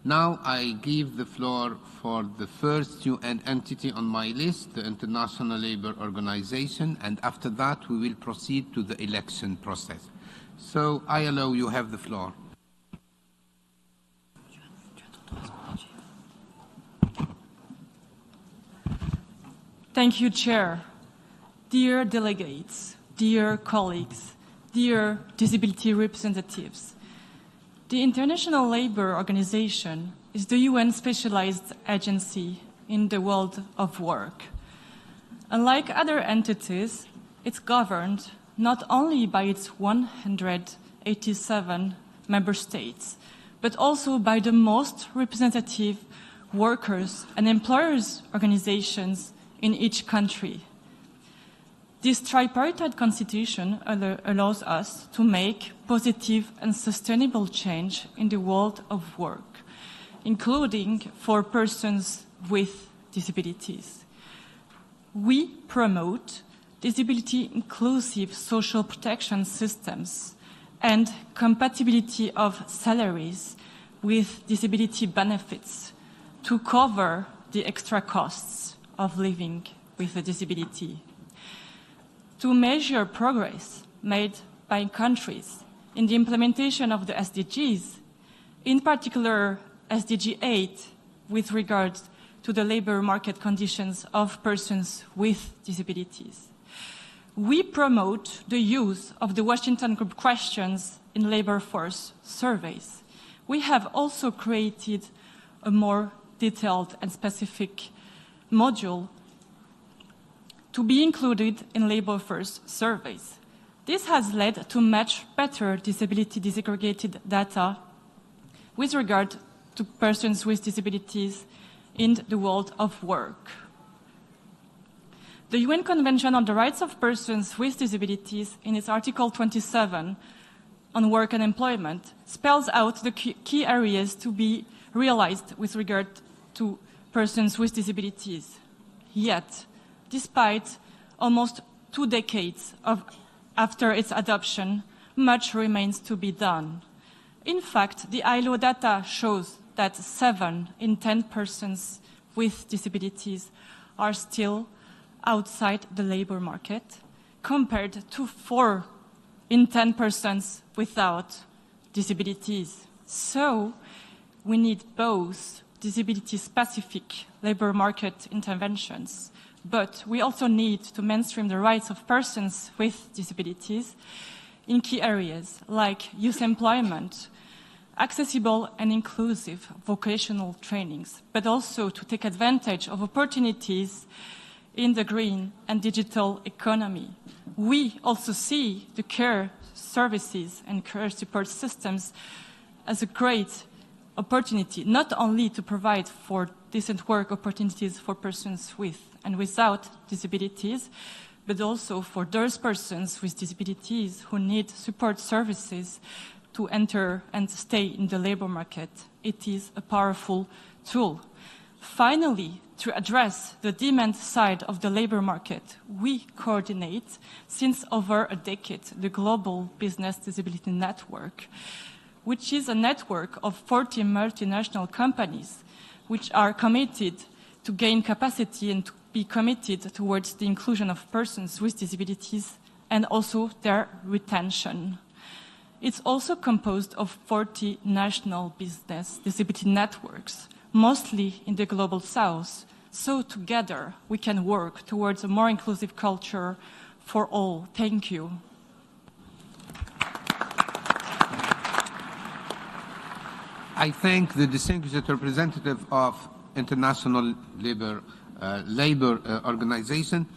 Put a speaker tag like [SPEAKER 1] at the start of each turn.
[SPEAKER 1] Now I give the floor for the first UN entity on my list, the International Labour Organization, and after that we will proceed to the election process. So, ILO, you have the floor.
[SPEAKER 2] Thank you, Chair. Dear delegates, dear colleagues, dear disability representatives, the International Labour Organization is the UN specialized agency in the world of work. Unlike other entities, it's governed not only by its 187 member states, but also by the most representative workers and employers organizations in each country. This tripartite constitution allows us to make positive and sustainable change in the world of work, including for persons with disabilities. We promote disability-inclusive social protection systems and compatibility of salaries with disability benefits to cover the extra costs of living with a disability. To measure progress made by countries in the implementation of the SDGs, in particular SDG 8 with regard to the labor market conditions of persons with disabilities. We promote the use of the Washington Group questions in labor force surveys. We have also created a more detailed and specific module to be included in labor force surveys. This has led to much better disability disaggregated data with regard to persons with disabilities in the world of work. The UN Convention on the Rights of Persons with Disabilities, in its Article 27 on work and employment, spells out the key areas to be realized with regard to persons with disabilities. Yet, despite almost 2 decades after its adoption, much remains to be done. In fact, the ILO data shows that 7 in 10 persons with disabilities are still outside the labor market, compared to 4 in 10 persons without disabilities. So, we need both disability-specific labor market interventions, but we also need to mainstream the rights of persons with disabilities in key areas like youth employment, accessible and inclusive vocational trainings, but also to take advantage of opportunities in the green and digital economy. We also see the care services and care support systems as a great opportunity, not only to provide for decent work opportunities for persons with and without disabilities, but also for those persons with disabilities who need support services to enter and stay in the labor market. It is a powerful tool. Finally, to address the demand side of the labor market, we coordinate, since over a decade, the Global Business Disability Network, which is a network of 40 multinational companies which are committed to gain capacity and to be committed towards the inclusion of persons with disabilities and also their retention. It's also composed of 40 national business disability networks, mostly in the Global South. So together we can work towards a more inclusive culture for all. Thank you.
[SPEAKER 1] I thank the distinguished representative of International Labour Organization.